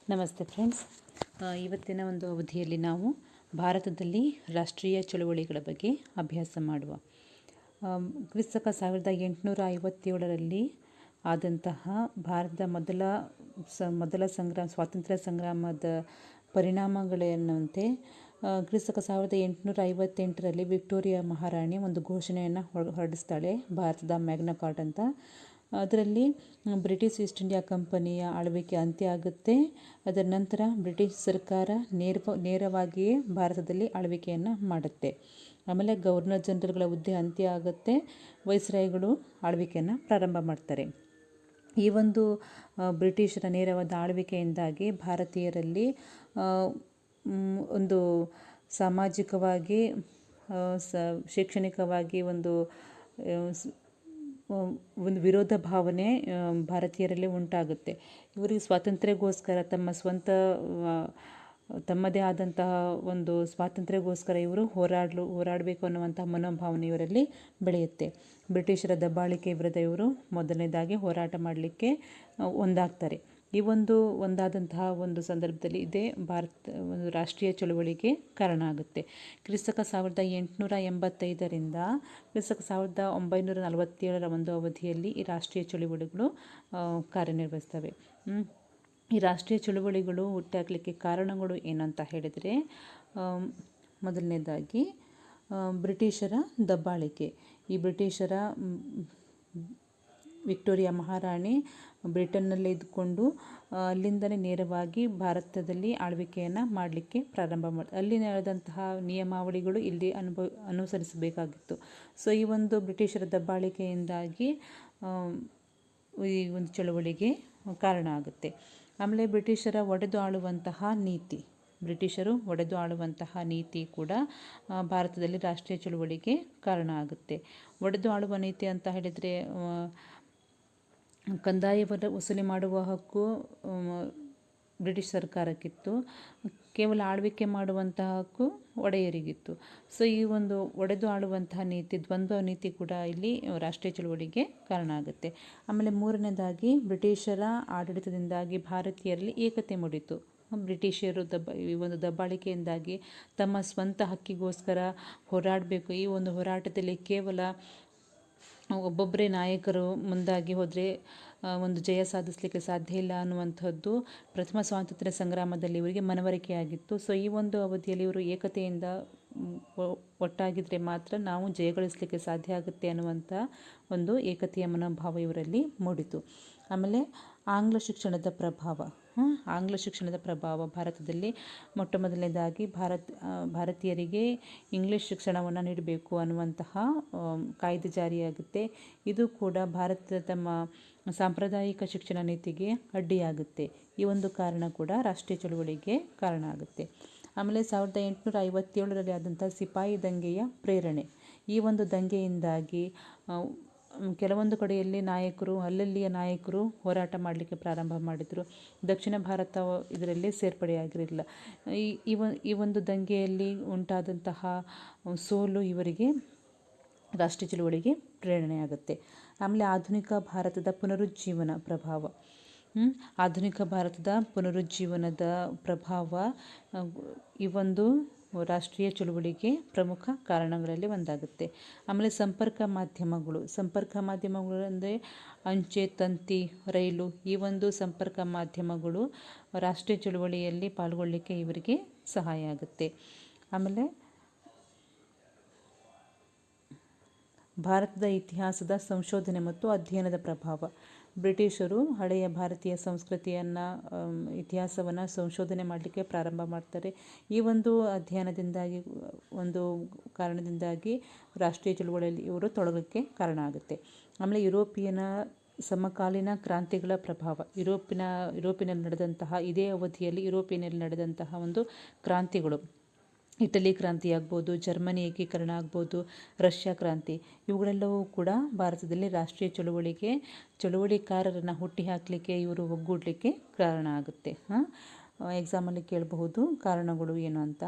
ನಮಸ್ತೆ ಫ್ರೆಂಡ್ಸ್. ಇವತ್ತಿನ ಒಂದು ಅವಧಿಯಲ್ಲಿ ನಾವು ಭಾರತದಲ್ಲಿ ರಾಷ್ಟ್ರೀಯ ಚಳುವಳಿಗಳ ಬಗ್ಗೆ ಅಭ್ಯಾಸ ಮಾಡುವ. ಕ್ರಿಸ್ತಕ 1857ರಲ್ಲಿ ಆದಂತಹ ಭಾರತದ ಮೊದಲ ಸ್ವಾತಂತ್ರ್ಯ ಸಂಗ್ರಾಮದ ಪರಿಣಾಮಗಳೇನಂತೆ ಕ್ರಿಸ್ತಕ 1858ರಲ್ಲಿ ವಿಕ್ಟೋರಿಯಾ ಮಹಾರಾಣಿ ಒಂದು ಘೋಷಣೆಯನ್ನು ಹೊರಡಿಸ್ತಾಳೆ, ಭಾರತದ ಮ್ಯಾಗ್ನಾ ಕಾರ್ಟ ಅಂತ. ಅದರಲ್ಲಿ ಬ್ರಿಟಿಷ್ ಈಸ್ಟ್ ಇಂಡಿಯಾ ಕಂಪನಿಯ ಆಳ್ವಿಕೆ ಅಂತ್ಯ ಆಗುತ್ತೆ. ಅದರ ನಂತರ ಬ್ರಿಟಿಷ್ ಸರ್ಕಾರ ನೇರವಾಗಿಯೇ ಭಾರತದಲ್ಲಿ ಆಳ್ವಿಕೆಯನ್ನು ಮಾಡುತ್ತೆ. ಆಮೇಲೆ ಗವರ್ನರ್ ಜನರಲ್ಗಳ ಹುದ್ದೆ ಅಂತ್ಯ ಆಗುತ್ತೆ, ವೈಸ್ರಾಯ್ಗಳು ಆಳ್ವಿಕೆಯನ್ನು ಪ್ರಾರಂಭ ಮಾಡ್ತಾರೆ. ಈ ಒಂದು ಬ್ರಿಟಿಷರ ನೇರವಾದ ಆಳ್ವಿಕೆಯಿಂದಾಗಿ ಭಾರತೀಯರಲ್ಲಿ ಒಂದು ಸಾಮಾಜಿಕವಾಗಿ ಶೈಕ್ಷಣಿಕವಾಗಿ ಒಂದು ವಿರೋಧ ಭಾವನೆ ಭಾರತೀಯರಲ್ಲಿ ಉಂಟಾಗುತ್ತೆ. ಇವರಿಗೆ ಸ್ವಾತಂತ್ರ್ಯಕ್ಕೋಸ್ಕರ ತಮ್ಮದೇ ಆದಂತಹ ಒಂದು ಸ್ವಾತಂತ್ರ್ಯಕ್ಕೋಸ್ಕರ ಇವರು ಹೋರಾಡಬೇಕು ಅನ್ನುವಂತಹ ಮನೋಭಾವನೆ ಇವರಲ್ಲಿ ಬೆಳೆಯುತ್ತೆ. ಬ್ರಿಟಿಷರ ದಬ್ಬಾಳಿಕೆ ವಿರುದ್ಧ ಇವರು ಮೊದಲನೇದಾಗಿ ಹೋರಾಟ ಮಾಡಲಿಕ್ಕೆ ಒಂದಾಗ್ತಾರೆ. ಈ ಒಂದಾದಂತಹ ಒಂದು ಸಂದರ್ಭದಲ್ಲಿ ಇದೇ ಒಂದು ರಾಷ್ಟ್ರೀಯ ಚಳುವಳಿಗೆ ಕಾರಣ ಆಗುತ್ತೆ. ಕ್ರಿಸ್ತಕ 1885ರಿಂದ ಕ್ರಿಸ್ತಕ 1947ರ ಒಂದು ಅವಧಿಯಲ್ಲಿ ಈ ರಾಷ್ಟ್ರೀಯ ಚಳುವಳಿಗಳು ಕಾರ್ಯನಿರ್ವಹಿಸ್ತವೆ. ಈ ರಾಷ್ಟ್ರೀಯ ಚಳುವಳಿಗಳು ಹುಟ್ಟಾಗಲಿಕ್ಕೆ ಕಾರಣಗಳು ಏನಂತ ಹೇಳಿದರೆ, ಮೊದಲನೇದಾಗಿ ಬ್ರಿಟಿಷರ ದಬ್ಬಾಳಿಕೆ. ಈ ಬ್ರಿಟಿಷರ ವಿಕ್ಟೋರಿಯಾ ಮಹಾರಾಣಿ ಬ್ರಿಟನ್ನಲ್ಲೇ ಇದ್ದುಕೊಂಡು ಅಲ್ಲಿಂದಲೇ ನೇರವಾಗಿ ಭಾರತದಲ್ಲಿ ಆಳ್ವಿಕೆಯನ್ನು ಮಾಡಲಿಕ್ಕೆ ಪ್ರಾರಂಭ ಅಲ್ಲಿ ನಡೆದಂತಹ ನಿಯಮಾವಳಿಗಳು ಇಲ್ಲಿ ಅನುಸರಿಸಬೇಕಾಗಿತ್ತು. ಸೊ ಈ ಒಂದು ಬ್ರಿಟಿಷರ ದಬ್ಬಾಳಿಕೆಯಿಂದಾಗಿ ಈ ಒಂದು ಚಳುವಳಿಗೆ ಕಾರಣ ಆಗುತ್ತೆ. ಆಮೇಲೆ ಬ್ರಿಟಿಷರು ಒಡೆದು ಆಳುವಂತಹ ನೀತಿ ಕೂಡ ಭಾರತದಲ್ಲಿ ರಾಷ್ಟ್ರೀಯ ಚಳುವಳಿಗೆ ಕಾರಣ ಆಗುತ್ತೆ. ಒಡೆದು ಆಳುವ ನೀತಿ ಅಂತ ಹೇಳಿದರೆ, ಕಂದಾಯವನ್ನು ವಸೂಲಿ ಮಾಡುವ ಹಕ್ಕು ಬ್ರಿಟಿಷ್ ಸರ್ಕಾರಕ್ಕಿತ್ತು, ಕೇವಲ ಆಳ್ವಿಕೆ ಮಾಡುವಂತಹ ಹಕ್ಕು ಒಡೆಯರಿಗಿತ್ತು. ಸೊ ಈ ಒಂದು ಒಡೆದು ಆಳುವಂತಹ ನೀತಿ, ದ್ವಂದ್ವ ನೀತಿ ಕೂಡ ಇಲ್ಲಿ ರಾಷ್ಟ್ರೀಯ ಚಳುವಳಿಗೆ ಕಾರಣ ಆಗುತ್ತೆ. ಆಮೇಲೆ ಮೂರನೇದಾಗಿ ಬ್ರಿಟಿಷರ ಆಡಳಿತದಿಂದಾಗಿ ಭಾರತೀಯರಲ್ಲಿ ಏಕತೆ ಮೂಡಿತು. ಬ್ರಿಟಿಷರು ಈ ಒಂದು ದಬ್ಬಾಳಿಕೆಯಿಂದಾಗಿ ತಮ್ಮ ಸ್ವಂತ ಹಕ್ಕಿಗೋಸ್ಕರ ಹೋರಾಡಬೇಕು. ಈ ಒಂದು ಹೋರಾಟದಲ್ಲಿ ಕೇವಲ ಒಬ್ಬೊಬ್ಬರೇ ನಾಯಕರು ಮುಂದಾಗಿ ಹೋದರೆ ಒಂದು ಜಯ ಸಾಧಿಸಲಿಕ್ಕೆ ಸಾಧ್ಯ ಇಲ್ಲ ಅನ್ನುವಂಥದ್ದು ಪ್ರಥಮ ಸ್ವಾತಂತ್ರ್ಯ ಸಂಗ್ರಾಮದಲ್ಲಿ ಇವರಿಗೆ ಮನವರಿಕೆಯಾಗಿತ್ತು. ಸೊ ಈ ಒಂದು ಅವಧಿಯಲ್ಲಿ ಇವರು ಏಕತೆಯಿಂದ ಒಟ್ಟಾಗಿದ್ದರೆ ಮಾತ್ರ ನಾವು ಜಯಗಳಿಸಲಿಕ್ಕೆ ಸಾಧ್ಯ ಆಗುತ್ತೆ ಅನ್ನುವಂಥ ಒಂದು ಏಕತೆಯ ಮನೋಭಾವ ಇವರಲ್ಲಿ ಮೂಡಿತು. ಆಮೇಲೆ ಆಂಗ್ಲ ಶಿಕ್ಷಣದ ಪ್ರಭಾವ ಭಾರತದಲ್ಲಿ ಮೊಟ್ಟ ಮೊದಲನೇದಾಗಿ ಭಾರತೀಯರಿಗೆ ಇಂಗ್ಲೀಷ್ ಶಿಕ್ಷಣವನ್ನು ನೀಡಬೇಕು ಅನ್ನುವಂತಹ ಕಾಯ್ದೆ ಜಾರಿಯಾಗುತ್ತೆ. ಇದು ಕೂಡ ಭಾರತದ ತಮ್ಮ ಸಾಂಪ್ರದಾಯಿಕ ಶಿಕ್ಷಣ ನೀತಿಗೆ ಅಡ್ಡಿಯಾಗುತ್ತೆ. ಈ ಒಂದು ಕಾರಣ ಕೂಡ ರಾಷ್ಟ್ರೀಯ ಚಳುವಳಿಗೆ ಕಾರಣ ಆಗುತ್ತೆ. ಆಮೇಲೆ 1857ರಲ್ಲಿ ಆದಂಥ ಸಿಪಾಯಿ ದಂಗೆಯ ಪ್ರೇರಣೆ. ಈ ಒಂದು ದಂಗೆಯಿಂದಾಗಿ ಕೆಲವೊಂದು ಕಡೆಯಲ್ಲಿ ಅಲ್ಲಲ್ಲಿಯ ನಾಯಕರು ಹೋರಾಟ ಮಾಡಲಿಕ್ಕೆ ಪ್ರಾರಂಭ ಮಾಡಿದರು. ದಕ್ಷಿಣ ಭಾರತ ಇದರಲ್ಲಿ ಸೇರ್ಪಡೆಯಾಗಿರಲಿಲ್ಲ. ಈ ಒಂದು ದಂಗೆಯಲ್ಲಿ ಉಂಟಾದಂತಹ ಸೋಲು ಇವರಿಗೆ ರಾಷ್ಟ್ರೀಯ ಚಳುವಳಿಗೆ ಪ್ರೇರಣೆಯಾಗುತ್ತೆ. ಆಮೇಲೆ ಆಧುನಿಕ ಭಾರತದ ಪುನರುಜ್ಜೀವನ ಪ್ರಭಾವ. ಆಧುನಿಕ ಭಾರತದ ಪುನರುಜ್ಜೀವನದ ಪ್ರಭಾವ ಈ ಒಂದು ರಾಷ್ಟ್ರೀಯ ಚಳುವಳಿಗೆ ಪ್ರಮುಖ ಕಾರಣಗಳಲ್ಲಿ ಒಂದಾಗುತ್ತೆ. ಆಮೇಲೆ ಸಂಪರ್ಕ ಮಾಧ್ಯಮಗಳು ಅಂದರೆ ಅಂಚೆ, ತಂತಿ, ರೈಲು, ಈ ಒಂದು ಸಂಪರ್ಕ ಮಾಧ್ಯಮಗಳು ರಾಷ್ಟ್ರೀಯ ಚಳುವಳಿಯಲ್ಲಿ ಪಾಲ್ಗೊಳ್ಳಲಿಕ್ಕೆ ಇವರಿಗೆ ಸಹಾಯ ಆಗುತ್ತೆ. ಆಮೇಲೆ ಭಾರತದ ಇತಿಹಾಸದ ಸಂಶೋಧನೆ ಮತ್ತು ಅಧ್ಯಯನದ ಪ್ರಭಾವ. ಬ್ರಿಟಿಷರು ಹಳೆಯ ಭಾರತೀಯ ಇತಿಹಾಸವನ್ನು ಸಂಶೋಧನೆ ಮಾಡಲಿಕ್ಕೆ ಪ್ರಾರಂಭ ಮಾಡ್ತಾರೆ. ಈ ಒಂದು ಅಧ್ಯಯನದಿಂದಾಗಿ ಒಂದು ಕಾರಣದಿಂದಾಗಿ ರಾಷ್ಟ್ರೀಯ ಚಳುವಳಿಯಲ್ಲಿ ಇವರು ತೊಡಗಲಿಕ್ಕೆ ಕಾರಣ ಆಗುತ್ತೆ. ಆಮೇಲೆ ಯುರೋಪಿಯನ್ ಸಮಕಾಲೀನ ಕ್ರಾಂತಿಗಳ ಪ್ರಭಾವ. ಯುರೋಪಿನಲ್ಲಿ ನಡೆದಂತಹ ಇದೇ ಅವಧಿಯಲ್ಲಿ ಯುರೋಪಿನಲ್ಲಿ ನಡೆದಂತಹ ಒಂದು ಕ್ರಾಂತಿಗಳು, ಇಟಲಿ ಕ್ರಾಂತಿ ಆಗ್ಬೋದು, ಜರ್ಮನಿ ಏಕೀಕರಣ ಆಗ್ಬೋದು, ರಷ್ಯಾ ಕ್ರಾಂತಿ, ಇವುಗಳೆಲ್ಲವೂ ಕೂಡ ಭಾರತದಲ್ಲಿ ರಾಷ್ಟ್ರೀಯ ಚಳುವಳಿಕಾರರನ್ನು ಹುಟ್ಟಿ ಹಾಕಲಿಕ್ಕೆ, ಇವರು ಒಗ್ಗೂಡಲಿಕ್ಕೆ ಕಾರಣ ಆಗುತ್ತೆ. ಎಕ್ಸಾಮಲ್ಲಿ ಕೇಳಬಹುದು ಕಾರಣಗಳು ಏನು ಅಂತ.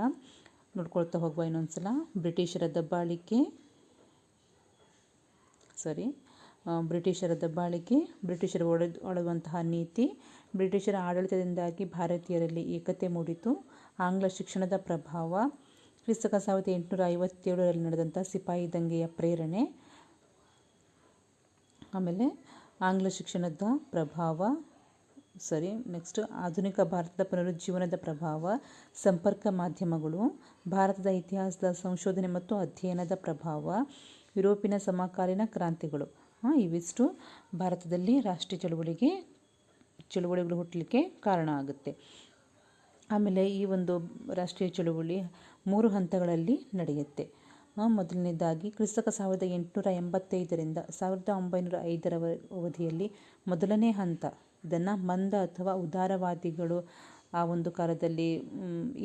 ನೋಡ್ಕೊಳ್ತಾ ಹೋಗುವ ಇನ್ನೊಂದು ಸಲ. ಬ್ರಿಟಿಷರ ದಬ್ಬಾಳಿಕೆ, ಬ್ರಿಟಿಷರ ದಬ್ಬಾಳಿಕೆ, ಬ್ರಿಟಿಷರು ಆಳುವಂತಹ ನೀತಿ, ಬ್ರಿಟಿಷರ ಆಡಳಿತದಿಂದಾಗಿ ಭಾರತೀಯರಲ್ಲಿ ಏಕತೆ ಮೂಡಿತು, ಆಂಗ್ಲ ಶಿಕ್ಷಣದ ಪ್ರಭಾವ, ಕ್ರಿಸ್ತಕ 1857ರಲ್ಲಿ ನಡೆದಂಥ ಸಿಪಾಯಿ ದಂಗೆಯ ಪ್ರೇರಣೆ, ಆಮೇಲೆ ಆಂಗ್ಲ ಶಿಕ್ಷಣದ ಪ್ರಭಾವ, ನೆಕ್ಸ್ಟ್ ಆಧುನಿಕ ಭಾರತದ ಪುನರುಜ್ಜೀವನದ ಪ್ರಭಾವ, ಸಂಪರ್ಕ ಮಾಧ್ಯಮಗಳು, ಭಾರತದ ಇತಿಹಾಸದ ಸಂಶೋಧನೆ ಮತ್ತು ಅಧ್ಯಯನದ ಪ್ರಭಾವ, ಯುರೋಪಿನ ಸಮಕಾಲೀನ ಕ್ರಾಂತಿಗಳು. ಇವಿಷ್ಟು ಭಾರತದಲ್ಲಿ ರಾಷ್ಟ್ರೀಯ ಚಳುವಳಿಗಳು ಹುಟ್ಟಲಿಕ್ಕೆ ಕಾರಣ ಆಗುತ್ತೆ. ಆಮೇಲೆ ಈ ಒಂದು ರಾಷ್ಟ್ರೀಯ ಚಳುವಳಿ 3 ಹಂತಗಳಲ್ಲಿ ನಡೆಯುತ್ತೆ. ಮೊದಲನೇದಾಗಿ ಕ್ರಿಸ್ತಕ 1885ರಿಂದ 1905ರ ಅವಧಿಯಲ್ಲಿ ಮೊದಲನೇ ಹಂತ. ಇದನ್ನು ಮಂದ ಅಥವಾ ಉದಾರವಾದಿಗಳು ಆ ಒಂದು ಕಾಲದಲ್ಲಿ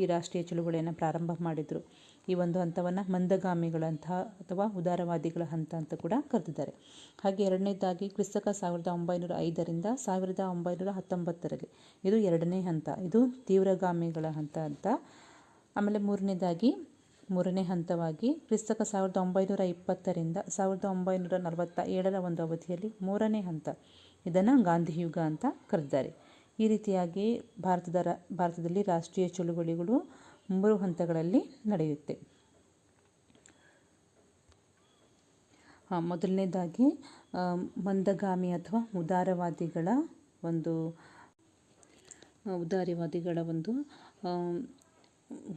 ಈ ರಾಷ್ಟ್ರೀಯ ಚಳುವಳಿಯನ್ನು ಪ್ರಾರಂಭ ಮಾಡಿದರು. ಈ ಒಂದು ಹಂತವನ್ನು ಮಂದಗಾಮಿಗಳಂತಹ ಅಥವಾ ಉದಾರವಾದಿಗಳ ಹಂತ ಅಂತ ಕೂಡ ಕರೆದಿದ್ದಾರೆ. ಹಾಗೆ ಎರಡನೇದಾಗಿ ಕ್ರಿಸ್ತಕ 1905ರಿಂದ 1919ರಲ್ಲಿ ಇದು ಎರಡನೇ ಹಂತ, ಇದು ತೀವ್ರಗಾಮಿಗಳ ಹಂತ ಅಂತ. ಆಮೇಲೆ ಮೂರನೇ ಹಂತವಾಗಿ ಕ್ರಿಸ್ತಕ 1920ರಿಂದ 1947ರ ಒಂದು ಅವಧಿಯಲ್ಲಿ ಮೂರನೇ ಹಂತ, ಇದನ್ನು ಗಾಂಧಿಯುಗ ಅಂತ ಕರೆದಿದ್ದಾರೆ. ಈ ರೀತಿಯಾಗಿ ಭಾರತದಲ್ಲಿ ರಾಷ್ಟ್ರೀಯ ಚಳುವಳಿಗಳು 3 ಹಂತಗಳಲ್ಲಿ ನಡೆಯುತ್ತೆ. ಮೊದಲನೇದಾಗಿ ಮಂದಗಾಮಿ ಅಥವಾ ಉದಾರವಾದಿಗಳ ಒಂದು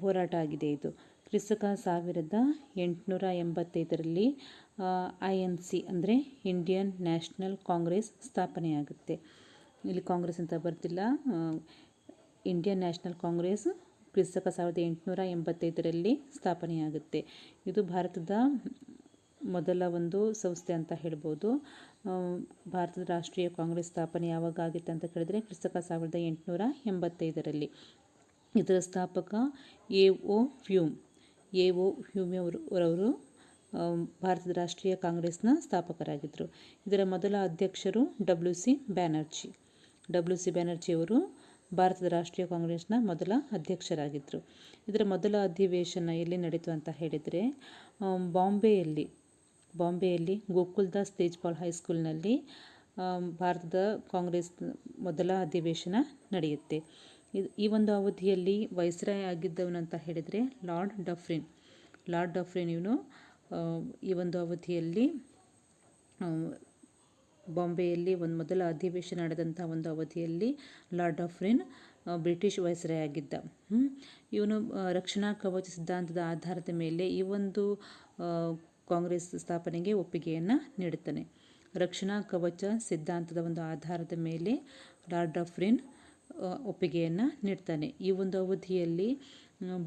ಹೋರಾಟ ಆಗಿದೆ. ಇದು ಕ್ರಿಸ್ತಕ 1885ರಲ್ಲಿ INC ಅಂದರೆ ಇಂಡಿಯನ್ ನ್ಯಾಷನಲ್ ಕಾಂಗ್ರೆಸ್ ಸ್ಥಾಪನೆಯಾಗುತ್ತೆ. ಇಲ್ಲಿ ಕಾಂಗ್ರೆಸ್ ಅಂತ ಬರ್ತಿಲ್ಲ, ಇಂಡಿಯನ್ ನ್ಯಾಷನಲ್ ಕಾಂಗ್ರೆಸ್ ಕ್ರಿಸ್ತಕ 1885ರಲ್ಲಿ ಸ್ಥಾಪನೆಯಾಗುತ್ತೆ. ಇದು ಭಾರತದ ಮೊದಲ ಒಂದು ಸಂಸ್ಥೆ ಅಂತ ಹೇಳ್ಬೋದು. ಭಾರತದ ರಾಷ್ಟ್ರೀಯ ಕಾಂಗ್ರೆಸ್ ಸ್ಥಾಪನೆ ಯಾವಾಗ ಆಗಿತ್ತು ಅಂತ ಕೇಳಿದ್ರೆ ಕ್ರಿಸ್ತಕ 1885ರಲ್ಲಿ. ಇದರ ಸ್ಥಾಪಕ ಎ.ಒ. ಹ್ಯೂಮ್ರವರು ಭಾರತದ ರಾಷ್ಟ್ರೀಯ ಕಾಂಗ್ರೆಸ್ನ ಸ್ಥಾಪಕರಾಗಿದ್ದರು. ಇದರ ಮೊದಲ ಅಧ್ಯಕ್ಷರು ಡಬ್ಲ್ಯೂ.ಸಿ. ಬ್ಯಾನರ್ಜಿಯವರು ಭಾರತದ ರಾಷ್ಟ್ರೀಯ ಕಾಂಗ್ರೆಸ್ನ ಮೊದಲ ಅಧ್ಯಕ್ಷರಾಗಿದ್ದರು. ಇದರ ಮೊದಲ ಅಧಿವೇಶನ ಎಲ್ಲಿ ನಡೀತು ಅಂತ ಹೇಳಿದರೆ ಬಾಂಬೆಯಲ್ಲಿ ಗೋಕುಲ್ದಾಸ್ ತೇಜ್ಪಾಲ್ ಹೈಸ್ಕೂಲ್ನಲ್ಲಿ ಭಾರತದ ಕಾಂಗ್ರೆಸ್ ಮೊದಲ ಅಧಿವೇಶನ ನಡೆಯುತ್ತೆ. ಈ ಒಂದು ಅವಧಿಯಲ್ಲಿ ವೈಸ್ರಾಯ್ ಆಗಿದ್ದವನಂತ ಹೇಳಿದರೆ ಲಾರ್ಡ್ ಡಫ್ರಿನ್ ಇವನು ಈ ಒಂದು ಅವಧಿಯಲ್ಲಿ ಬಾಂಬೆಯಲ್ಲಿ ಒಂದು ಮೊದಲ ಅಧಿವೇಶನ ನಡೆದಂಥ ಒಂದು ಅವಧಿಯಲ್ಲಿ ಲಾರ್ಡ್ ಡಫ್ರಿನ್ ಬ್ರಿಟಿಷ್ ವೈಸ್ರಾಯ್ ಆಗಿದ್ದ. ಇವನು ರಕ್ಷಣಾ ಕವಚ ಸಿದ್ಧಾಂತದ ಆಧಾರದ ಮೇಲೆ ಈ ಒಂದು ಕಾಂಗ್ರೆಸ್ ಸ್ಥಾಪನೆಗೆ ಒಪ್ಪಿಗೆಯನ್ನು ನೀಡುತ್ತಾನೆ. ರಕ್ಷಣಾ ಕವಚ ಸಿದ್ಧಾಂತದ ಒಂದು ಆಧಾರದ ಮೇಲೆ ಲಾರ್ಡ್ ಡಫ್ರಿನ್ ಒಪ್ಪಿಗೆಯನ್ನು ನೀಡ್ತಾನೆ. ಈ ಒಂದು ಅವಧಿಯಲ್ಲಿ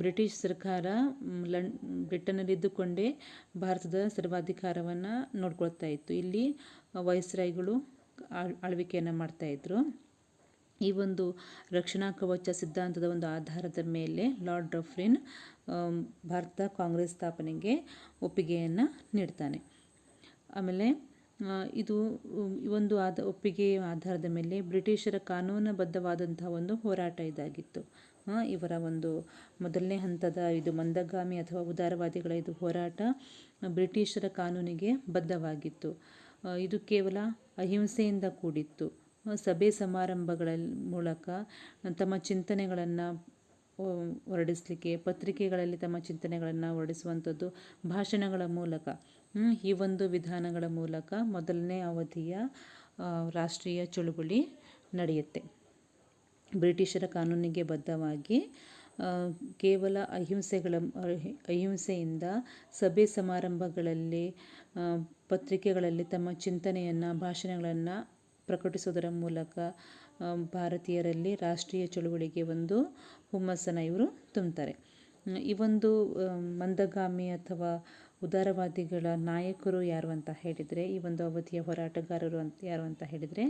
ಬ್ರಿಟಿಷ್ ಸರ್ಕಾರ ಬ್ರಿಟನ್ನಲ್ಲಿದ್ದುಕೊಂಡೇ ಭಾರತದ ಸರ್ವಾಧಿಕಾರವನ್ನು ನೋಡ್ಕೊಳ್ತಾ ಇತ್ತು. ಇಲ್ಲಿ ವೈಸ್ರಾಯ್ಗಳು ಆಳ್ವಿಕೆಯನ್ನು ಮಾಡ್ತಾಯಿದ್ರು. ಈ ಒಂದು ರಕ್ಷಣಾ ಕವಚ ಸಿದ್ಧಾಂತದ ಒಂದು ಆಧಾರದ ಮೇಲೆ ಲಾರ್ಡ್ ಡಫ್ರಿನ್ ಭಾರತ ಕಾಂಗ್ರೆಸ್ ಸ್ಥಾಪನೆಗೆ ಒಪ್ಪಿಗೆಯನ್ನು ನೀಡ್ತಾನೆ. ಆಮೇಲೆ ಇದು ಒಂದು ಒಪ್ಪಿಗೆಯ ಆಧಾರದ ಮೇಲೆ ಬ್ರಿಟಿಷರ ಕಾನೂನುಬದ್ಧವಾದಂಥ ಒಂದು ಹೋರಾಟ ಇದಾಗಿತ್ತು. ಇವರ ಒಂದು ಮೊದಲನೇ ಹಂತದ ಇದು ಮಂದಗಾಮಿ ಅಥವಾ ಉದಾರವಾದಿಗಳ ಇದು ಹೋರಾಟ ಬ್ರಿಟಿಷರ ಕಾನೂನಿಗೆ ಬದ್ಧವಾಗಿತ್ತು. ಇದು ಕೇವಲ ಅಹಿಂಸೆಯಿಂದ ಕೂಡಿತ್ತು. ಸಭೆ ಸಮಾರಂಭಗಳ ಮೂಲಕ ತಮ್ಮ ಚಿಂತನೆಗಳನ್ನು ಹೊರಡಿಸಲಿಕ್ಕೆ, ಪತ್ರಿಕೆಗಳಲ್ಲಿ ತಮ್ಮ ಚಿಂತನೆಗಳನ್ನು ಹೊರಡಿಸುವಂಥದ್ದು, ಭಾಷಣಗಳ ಮೂಲಕ, ಈ ಒಂದು ವಿಧಾನಗಳ ಮೂಲಕ ಮೊದಲನೇ ಅವಧಿಯ ರಾಷ್ಟ್ರೀಯ ಚಳುವಳಿ ನಡೆಯುತ್ತೆ. ಬ್ರಿಟಿಷರ ಕಾನೂನಿಗೆ ಬದ್ಧವಾಗಿ ಕೇವಲ ಅಹಿಂಸೆಯಿಂದ ಸಭೆ ಸಮಾರಂಭಗಳಲ್ಲಿ, ಪತ್ರಿಕೆಗಳಲ್ಲಿ ತಮ್ಮ ಚಿಂತನೆಯನ್ನು, ಭಾಷಣಗಳನ್ನು ಪ್ರಕಟಿಸೋದರ ಮೂಲಕ ಭಾರತೀಯರಲ್ಲಿ ರಾಷ್ಟ್ರೀಯ ಚಳುವಳಿಗೆ ಒಂದು ಹುಮ್ಮಸ್ಸನ್ನು ಇವರು ತುಂಬುತ್ತಾರೆ. ಈ ಒಂದು ಮಂದಗಾಮಿ ಅಥವಾ ಉದಾರವಾದಿಗಳ ನಾಯಕರು ಯಾರು ಅಂತ ಹೇಳಿದರೆ, ಈ ಒಂದು ಅವಧಿಯ ಹೋರಾಟಗಾರರು ಯಾರು ಅಂತ ಹೇಳಿದರೆ,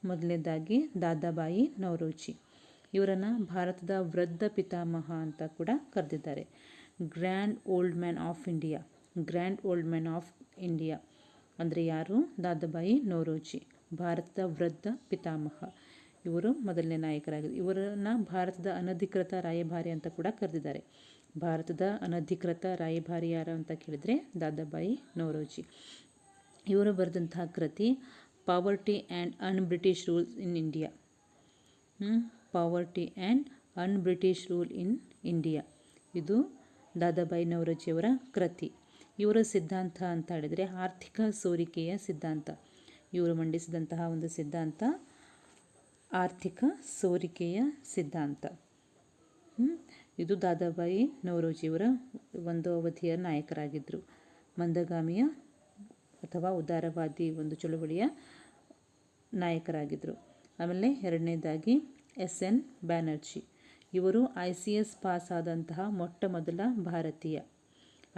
ಮೊದಲನೇದಾಗಿ ದಾದಾಬಾಯಿ ನೌರೋಜಿ. ಇವರನ್ನು ಭಾರತದ ವೃದ್ಧ ಪಿತಾಮಹ ಅಂತ ಕೂಡ ಕರೆದಿದ್ದಾರೆ. Grand old man of India ಅಂದರೆ ಯಾರು? ದಾದಾಬಾಯಿ ನೌರೋಜಿ, ಭಾರತದ ವೃದ್ಧ ಪಿತಾಮಹ. ಇವರು ಮೊದಲನೇ ನಾಯಕರಾಗಿದ್ದರು. ಇವರನ್ನು ಭಾರತದ ಅನಧಿಕೃತ ರಾಯಭಾರಿ ಅಂತ ಕೂಡ ಕರೆದಿದ್ದಾರೆ. ಭಾರತದ ಅನಧಿಕೃತ ರಾಯಭಾರಿ ಯಾರು ಅಂತ ಕೇಳಿದರೆ ದಾದಾಬಾಯಿ ನೌರೋಜಿ. ಇವರು ಬರೆದಂತಹ ಕೃತಿ poverty and an British rules in India. Poverty and an British rule in India, ಇದು ದಾದಾಬಾಯಿ ನವರೋಜಿಯವರ ಕೃತಿ. ಇವರ ಸಿದ್ಧಾಂತ ಅಂತ ಹೇಳಿದರೆ ಆರ್ಥಿಕ ಸೋರಿಕೆಯ ಸಿದ್ಧಾಂತ. ಇವರು ಮಂಡಿಸಿದಂತಹ ಒಂದು ಸಿದ್ಧಾಂತ ಆರ್ಥಿಕ ಸೋರಿಕೆಯ ಸಿದ್ಧಾಂತ. ಇದು ದಾದಾಬಾಯಿ ನವರೋಜಿಯವರ ಒಂದು ಅವಧಿಯ ನಾಯಕರಾಗಿದ್ದರು. ಮಂದಗಾಮಿಯ ಅಥವಾ ಉದಾರವಾದಿ ಒಂದು ಚಳುವಳಿಯ ನಾಯಕರಾಗಿದ್ದರು. ಆಮೇಲೆ ಎರಡನೇದಾಗಿ ಎಸ್.ಎನ್. ಬ್ಯಾನರ್ಜಿ. ಇವರು ICS ಪಾಸ್ ಆದಂತಹ ಮೊಟ್ಟ ಮೊದಲ ಭಾರತೀಯ.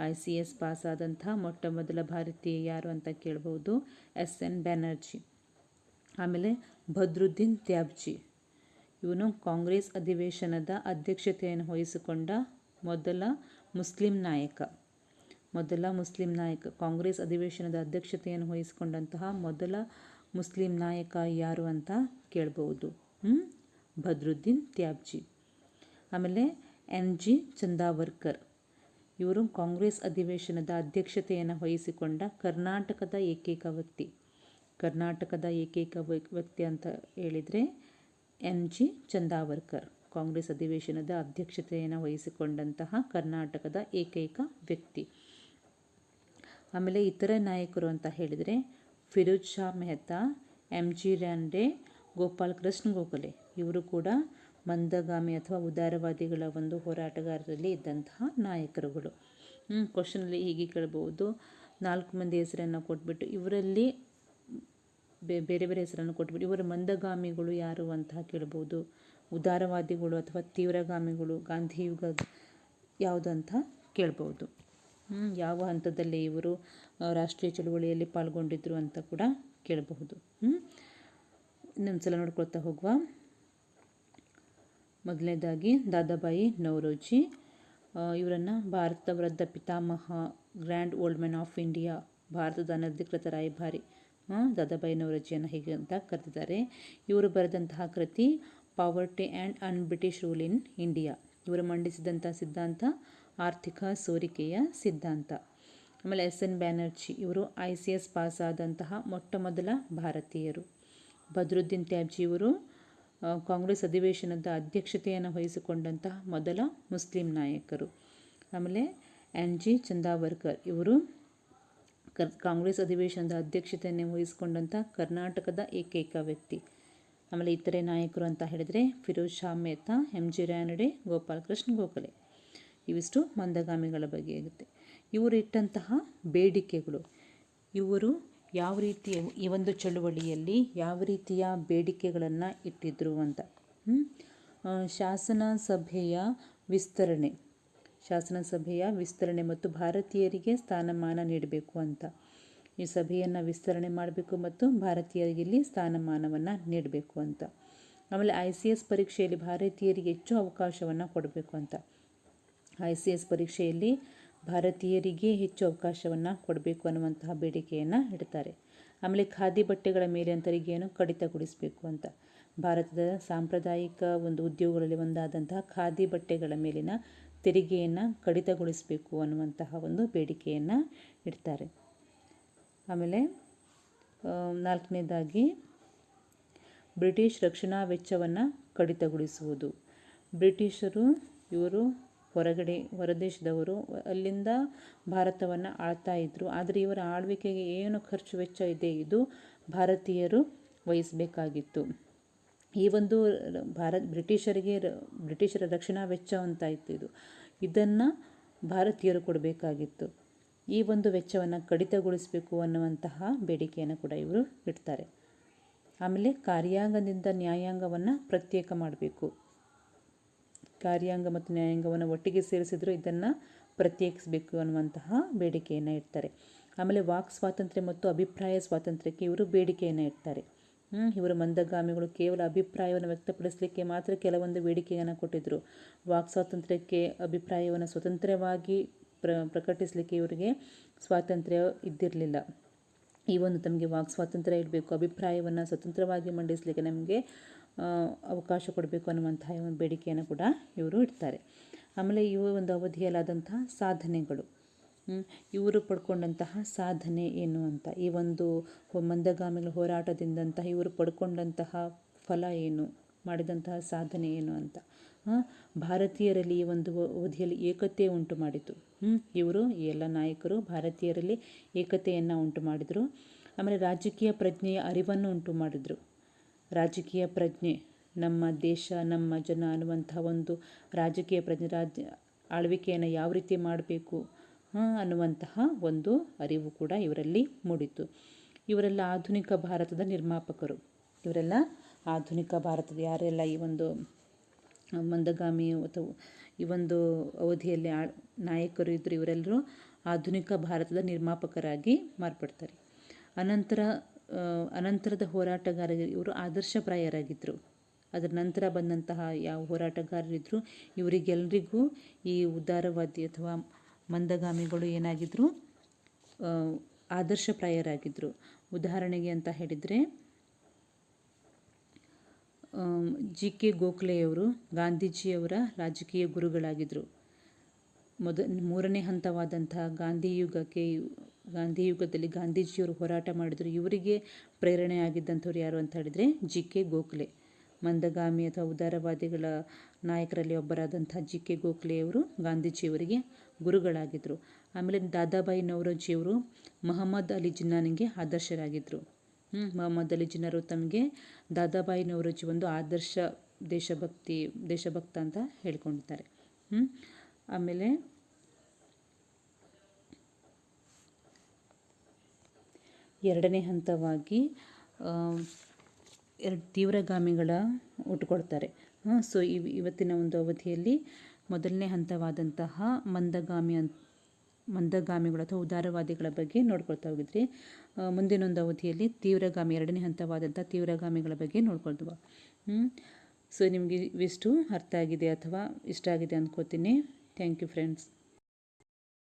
ICS ಪಾಸ್ ಆದಂತಹ ಮೊಟ್ಟ ಮೊದಲ ಭಾರತೀಯ ಯಾರು ಅಂತ ಕೇಳ್ಬೋದು, ಎಸ್.ಎನ್. ಬ್ಯಾನರ್ಜಿ. ಆಮೇಲೆ ಬದ್ರುದ್ದೀನ್ ತ್ಯಾಬ್ಜಿ. ಇವನು ಕಾಂಗ್ರೆಸ್ ಅಧಿವೇಶನದ ಅಧ್ಯಕ್ಷತೆಯನ್ನು ವಹಿಸಿಕೊಂಡ ಮೊದಲ ಮುಸ್ಲಿಂ ನಾಯಕ. ಕಾಂಗ್ರೆಸ್ ಅಧಿವೇಶನದ ಅಧ್ಯಕ್ಷತೆಯನ್ನು ವಹಿಸಿಕೊಂಡಂತಹ ಮೊದಲ ಮುಸ್ಲಿಂ ನಾಯಕ ಯಾರು ಅಂತ ಕೇಳ್ಬೋದು, ಬದ್ರುದ್ದೀನ್ ತ್ಯಾಬ್ಜಿ. ಆಮೇಲೆ N.G. ಚಂದಾವರ್ಕರ್. ಇವರು ಕಾಂಗ್ರೆಸ್ ಅಧಿವೇಶನದ ಅಧ್ಯಕ್ಷತೆಯನ್ನು ವಹಿಸಿಕೊಂಡ ಕರ್ನಾಟಕದ ಏಕೈಕ ವ್ಯಕ್ತಿ ಅಂತ ಹೇಳಿದರೆ N.G. ಚಂದಾವರ್ಕರ್. ಕಾಂಗ್ರೆಸ್ ಅಧಿವೇಶನದ ಅಧ್ಯಕ್ಷತೆಯನ್ನು ವಹಿಸಿಕೊಂಡಂತಹ ಕರ್ನಾಟಕದ ಏಕೈಕ ವ್ಯಕ್ತಿ. ಆಮೇಲೆ ಇತರ ನಾಯಕರು ಅಂತ ಹೇಳಿದರೆ ಫಿರೋಜ್ ಶಾ ಮೆಹ್ತಾ, M.G. ರಾಂಡೆ, ಗೋಪಾಲ್ ಕೃಷ್ಣ ಗೋಖಲೆ. ಇವರು ಕೂಡ ಮಂದಗಾಮಿ ಅಥವಾ ಉದಾರವಾದಿಗಳ ಒಂದು ಹೋರಾಟಗಾರರಲ್ಲಿ ಇದ್ದಂತಹ ನಾಯಕರುಗಳು. ಕ್ವಶನಲ್ಲಿ ಹೀಗೆ ಕೇಳಬಹುದು, 4 ಮಂದಿ ಹೆಸರನ್ನು ಕೊಟ್ಬಿಟ್ಟು ಇವರಲ್ಲಿ ಬೇರೆ ಬೇರೆ ಹೆಸರನ್ನು ಕೊಟ್ಬಿಟ್ಟು ಇವರ ಮಂದಗಾಮಿಗಳು ಯಾರು ಅಂತ ಕೇಳ್ಬೋದು, ಉದಾರವಾದಿಗಳು ಅಥವಾ ತೀವ್ರಗಾಮಿಗಳು ಗಾಂಧಿಯುಗ ಯಾವುದು ಅಂತ ಕೇಳ್ಬೋದು. ಯಾವ ಹಂತದಲ್ಲಿ ಇವರು ರಾಷ್ಟ್ರೀಯ ಚಳುವಳಿಯಲ್ಲಿ ಪಾಲ್ಗೊಂಡಿದ್ರು ಅಂತ ಕೂಡ ಕೇಳಬಹುದು. ಇನ್ನೊಂದ್ಸಲ ನೋಡ್ಕೊಳ್ತಾ ಹೋಗುವ. ಮೊದಲನೇದಾಗಿ ದಾದಾಬಾಯಿ ನವರೋಜಿ. ಇವರನ್ನು ಭಾರತದ ವೃದ್ಧ ಪಿತಾಮಹ, grand old man of India, ಭಾರತದ ಅನಧಿಕೃತ ರಾಯಭಾರಿ ದಾದಾಬಾಯಿ ನವರೋಜಿಯನ್ನು ಹೀಗೆ ಅಂತ ಕರೆದಿದ್ದಾರೆ. ಇವರು ಬರೆದಂತಹ ಕೃತಿ poverty and an British rule in India. ಇವರು ಮಂಡಿಸಿದಂಥ ಸಿದ್ಧಾಂತ ಆರ್ಥಿಕ ಸೋರಿಕೆಯ ಸಿದ್ಧಾಂತ. ಆಮೇಲೆ ಎಸ್.ಎನ್. ಬ್ಯಾನರ್ಜಿ. ಇವರು ICS ಪಾಸ್ ಆದಂತಹ ಮೊಟ್ಟ ಮೊದಲ ಭಾರತೀಯರು. ಬದ್ರುದ್ದೀನ್ ತ್ಯಾಬ್ಜಿ ಇವರು ಕಾಂಗ್ರೆಸ್ ಅಧಿವೇಶನದ ಅಧ್ಯಕ್ಷತೆಯನ್ನು ವಹಿಸಿಕೊಂಡಂತಹ ಮೊದಲ ಮುಸ್ಲಿಂ ನಾಯಕರು. ಆಮೇಲೆ N.G. ಚಂದಾವರ್ಕರ್. ಇವರು ಕಾಂಗ್ರೆಸ್ ಅಧಿವೇಶನದ ಅಧ್ಯಕ್ಷತೆಯನ್ನು ವಹಿಸಿಕೊಂಡಂಥ ಕರ್ನಾಟಕದ ಏಕೈಕ ವ್ಯಕ್ತಿ. ಆಮೇಲೆ ಇತರೆ ನಾಯಕರು ಅಂತ ಹೇಳಿದರೆ ಫಿರೋಜ್ ಶಾ ಮೆಹ್ತಾ, M.G. ರಾನಡೆ, ಗೋಪಾಲ್ ಕೃಷ್ಣ ಗೋಖಲೆ. ಇವಿಷ್ಟು ಮಂದಗಾಮಿಗಳ ಬಗ್ಗೆ ಆಗುತ್ತೆ. ಇವರು ಇಟ್ಟಂತಹ ಬೇಡಿಕೆಗಳು, ಇವರು ಯಾವ ರೀತಿ ಈ ಒಂದು ಚಳುವಳಿಯಲ್ಲಿ ಯಾವ ರೀತಿಯ ಬೇಡಿಕೆಗಳನ್ನು ಇಟ್ಟಿದ್ರು ಅಂತ. ಶಾಸನಸಭೆಯ ವಿಸ್ತರಣೆ ಮತ್ತು ಭಾರತೀಯರಿಗೆ ಸ್ಥಾನಮಾನ ನೀಡಬೇಕು ಅಂತ. ಈ ಸಭೆಯನ್ನು ವಿಸ್ತರಣೆ ಮಾಡಬೇಕು ಮತ್ತು ಭಾರತೀಯರಿಗೆ ಇಲ್ಲಿ ಸ್ಥಾನಮಾನವನ್ನು ನೀಡಬೇಕು ಅಂತ. ಆಮೇಲೆ ICS ಪರೀಕ್ಷೆಯಲ್ಲಿ ಭಾರತೀಯರಿಗೆ ಹೆಚ್ಚು ಅವಕಾಶವನ್ನು ಕೊಡಬೇಕು ಅಂತ. ICS ಪರೀಕ್ಷೆಯಲ್ಲಿ ಭಾರತೀಯರಿಗೆ ಹೆಚ್ಚು ಅವಕಾಶವನ್ನು ಕೊಡಬೇಕು ಅನ್ನುವಂತಹ ಬೇಡಿಕೆಯನ್ನು ಇಡ್ತಾರೆ. ಆಮೇಲೆ ಖಾದಿ ಬಟ್ಟೆಗಳ ಮೇಲೆ ತೆರಿಗೆಯನ್ನು ಕಡಿತಗೊಳಿಸಬೇಕು ಅಂತ. ಭಾರತದ ಸಾಂಪ್ರದಾಯಿಕ ಒಂದು ಉದ್ಯೋಗಗಳಲ್ಲಿ ಒಂದಾದಂತಹ ಖಾದಿ ಬಟ್ಟೆಗಳ ಮೇಲಿನ ತೆರಿಗೆಯನ್ನು ಕಡಿತಗೊಳಿಸಬೇಕು ಅನ್ನುವಂತಹ ಒಂದು ಬೇಡಿಕೆಯನ್ನು ಇಡ್ತಾರೆ. ಆಮೇಲೆ 4ನೇದಾಗಿ ಬ್ರಿಟಿಷ್ ರಕ್ಷಣಾ ವೆಚ್ಚವನ್ನು ಕಡಿತಗೊಳಿಸುವುದು. ಬ್ರಿಟಿಷರು ಇವರು ಹೊರದೇಶದವರು, ಅಲ್ಲಿಂದ ಭಾರತವನ್ನು ಆಳ್ತಾ ಇದ್ದರು. ಆದರೆ ಇವರ ಆಳ್ವಿಕೆಗೆ ಏನು ಖರ್ಚು ವೆಚ್ಚ ಇದೆ ಇದು ಭಾರತೀಯರು ವಹಿಸಬೇಕಾಗಿತ್ತು. ಈ ಒಂದು ಬ್ರಿಟಿಷರ ರಕ್ಷಣಾ ವೆಚ್ಚ ಅಂತ ಇತ್ತು, ಇದನ್ನು ಭಾರತೀಯರು ಕೊಡಬೇಕಾಗಿತ್ತು. ಈ ಒಂದು ವೆಚ್ಚವನ್ನು ಕಡಿತಗೊಳಿಸಬೇಕು ಅನ್ನುವಂತಹ ಬೇಡಿಕೆಯನ್ನು ಕೂಡ ಇವರು ಇಡ್ತಾರೆ. ಆಮೇಲೆ ಕಾರ್ಯಾಂಗದಿಂದ ನ್ಯಾಯಾಂಗವನ್ನು ಪ್ರತ್ಯೇಕ ಮಾಡಬೇಕು. ಕಾರ್ಯಾಂಗ ಮತ್ತು ನ್ಯಾಯಾಂಗವನ್ನು ಒಟ್ಟಿಗೆ ಸೇರಿಸಿದ್ರು ಇದನ್ನು ಪ್ರತ್ಯೇಕಿಸಬೇಕು ಅನ್ನುವಂತಹ ಬೇಡಿಕೆಯನ್ನು ಇಡ್ತಾರೆ. ಆಮೇಲೆ ವಾಕ್ ಸ್ವಾತಂತ್ರ್ಯ ಮತ್ತು ಅಭಿಪ್ರಾಯ ಸ್ವಾತಂತ್ರ್ಯಕ್ಕೆ ಇವರು ಬೇಡಿಕೆಯನ್ನು ಇಡ್ತಾರೆ. ಇವರು ಮಂದಗಾಮಿಗಳು ಕೇವಲ ಅಭಿಪ್ರಾಯವನ್ನು ವ್ಯಕ್ತಪಡಿಸಲಿಕ್ಕೆ ಮಾತ್ರ ಕೆಲವೊಂದು ಬೇಡಿಕೆಯನ್ನು ಕೊಟ್ಟಿದ್ದರು. ವಾಕ್ ಸ್ವಾತಂತ್ರ್ಯಕ್ಕೆ, ಅಭಿಪ್ರಾಯವನ್ನು ಸ್ವತಂತ್ರವಾಗಿ ಪ್ರಕಟಿಸಲಿಕ್ಕೆ ಇವರಿಗೆ ಸ್ವಾತಂತ್ರ್ಯ ಇದ್ದಿರಲಿಲ್ಲ. ಈ ಒಂದು ತಮಗೆ ವಾಕ್ ಸ್ವಾತಂತ್ರ್ಯ ಇಡಬೇಕು, ಅಭಿಪ್ರಾಯವನ್ನು ಸ್ವತಂತ್ರವಾಗಿ ಮಂಡಿಸಲಿಕ್ಕೆ ನಮಗೆ ಅವಕಾಶ ಕೊಡಬೇಕು ಅನ್ನುವಂತಹ ಬೇಡಿಕೆಯನ್ನು ಕೂಡ ಇವರು ಇಡ್ತಾರೆ. ಆಮೇಲೆ ಈ ಒಂದು ಅವಧಿಯಲ್ಲಾದಂತಹ ಸಾಧನೆಗಳು, ಇವರು ಪಡ್ಕೊಂಡಂತಹ ಸಾಧನೆ ಏನು ಅಂತ, ಈ ಒಂದು ಮಂದಗಾಮಿಗಳ ಹೋರಾಟದಿಂದಂತಹ ಇವರು ಪಡ್ಕೊಂಡಂತಹ ಫಲ ಏನು, ಮಾಡಿದಂತಹ ಸಾಧನೆ ಏನು ಅಂತ. ಭಾರತೀಯರಲ್ಲಿ ಈ ಒಂದು ಅವಧಿಯಲ್ಲಿ ಏಕತೆ ಉಂಟು ಮಾಡಿತು. ಇವರು ಎಲ್ಲ ನಾಯಕರು ಭಾರತೀಯರಲ್ಲಿ ಏಕತೆಯನ್ನು ಉಂಟು ಮಾಡಿದರು. ಆಮೇಲೆ ರಾಜಕೀಯ ಪ್ರಜ್ಞೆಯ ಅರಿವನ್ನು ಉಂಟು ಮಾಡಿದರು. ರಾಜಕೀಯ ಪ್ರಜ್ಞೆ, ನಮ್ಮ ದೇಶ ನಮ್ಮ ಜನ ಅನ್ನುವಂತಹ ಒಂದು ರಾಜಕೀಯ ಪ್ರಜ್ಞೆ, ಆಳ್ವಿಕೆಯನ್ನು ಯಾವ ರೀತಿ ಮಾಡಬೇಕು ಅನ್ನುವಂತಹ ಒಂದು ಅರಿವು ಕೂಡ ಇವರಲ್ಲಿ ಮೂಡಿತು. ಇವರೆಲ್ಲ ಆಧುನಿಕ ಭಾರತದ ನಿರ್ಮಾಪಕರು. ಇವರೆಲ್ಲ ಆಧುನಿಕ ಭಾರತದ ಯಾರೆಲ್ಲ ಈ ಒಂದು ಮಂದಗಾಮಿ ಅಥವಾ ಈ ಒಂದು ಅವಧಿಯಲ್ಲಿ ನಾಯಕರು ಇದ್ದರು, ಇವರೆಲ್ಲರೂ ಆಧುನಿಕ ಭಾರತದ ನಿರ್ಮಾಪಕರಾಗಿ ಮಾರ್ಪಡ್ತಾರೆ. ಅನಂತರದ ಹೋರಾಟಗಾರರು ಇವರು ಆದರ್ಶಪ್ರಾಯರಾಗಿದ್ದರು. ಅದರ ನಂತರ ಬಂದಂತಹ ಯಾವ ಹೋರಾಟಗಾರರಿದ್ದರು ಇವರಿಗೆಲ್ಲರಿಗೂ ಈ ಉದಾರವಾದಿ ಅಥವಾ ಮಂದಗಾಮಿಗಳು ಏನಾಗಿದ್ದರು, ಆದರ್ಶಪ್ರಾಯರಾಗಿದ್ದರು. ಉದಾಹರಣೆಗೆ ಅಂತ ಹೇಳಿದರೆ ಜಿ.ಕೆ. ಗೋಖಲೆಯವರು ಗಾಂಧೀಜಿಯವರ ರಾಜಕೀಯ ಗುರುಗಳಾಗಿದ್ದರು. ಮೂರನೇ ಹಂತವಾದಂತಹ ಗಾಂಧಿ ಯುಗದಲ್ಲಿ ಗಾಂಧೀಜಿಯವರು ಹೋರಾಟ ಮಾಡಿದರು. ಇವರಿಗೆ ಪ್ರೇರಣೆ ಆಗಿದ್ದಂಥವ್ರು ಯಾರು ಅಂತ ಹೇಳಿದರೆ ಜಿ.ಕೆ. ಗೋಖಲೆ. ಮಂದಗಾಮಿ ಅಥವಾ ಉದಾರವಾದಿಗಳ ನಾಯಕರಲ್ಲಿ ಒಬ್ಬರಾದಂಥ ಜಿ.ಕೆ. ಗೋಖಲೆಯವರು ಗಾಂಧೀಜಿಯವರಿಗೆ ಗುರುಗಳಾಗಿದ್ದರು. ಆಮೇಲೆ ದಾದಾಬಾಯಿ ನೌರೋಜಿಯವರು ಮೊಹಮ್ಮದ್ ಅಲಿ ಜಿನ್ನಾನಿಗೆ ಆದರ್ಶರಾಗಿದ್ದರು. ಮೊಹಮ್ಮದ್ ಅಲಿ ಜಿನ್ನರು ತಮಗೆ ದಾದಾಬಾಯಿ ನೌರೋಜಿ ಒಂದು ಆದರ್ಶ ದೇಶಭಕ್ತ ಅಂತ ಹೇಳ್ಕೊಂಡಿದ್ದಾರೆ. ಆಮೇಲೆ ಎರಡನೇ ಹಂತವಾಗಿ ತೀವ್ರಗಾಮಿಗಳ ಹುಟ್ಟುಕೊಳ್ತಾರೆ. ಸೊ ಇವತ್ತಿನ ಒಂದು ಅವಧಿಯಲ್ಲಿ ಮೊದಲನೇ ಹಂತವಾದಂತಹ ಮಂದಗಾಮಿಗಳು ಅಥವಾ ಉದಾರವಾದಿಗಳ ಬಗ್ಗೆ ನೋಡ್ಕೊಳ್ತಾ ಹೋಗಿದ್ರಿ. ಮುಂದಿನೊಂದು ಅವಧಿಯಲ್ಲಿ ಎರಡನೇ ಹಂತವಾದಂಥ ತೀವ್ರಗಾಮಿಗಳ ಬಗ್ಗೆ ನೋಡ್ಕೊಳ್ತೀವಿ. ಸೊ ನಿಮಗೆ ಇವಿಷ್ಟು ಅರ್ಥ ಆಗಿದೆ ಅಥವಾ ಇಷ್ಟ ಆಗಿದೆ ಅಂದ್ಕೋತೀನಿ. Thank you friends.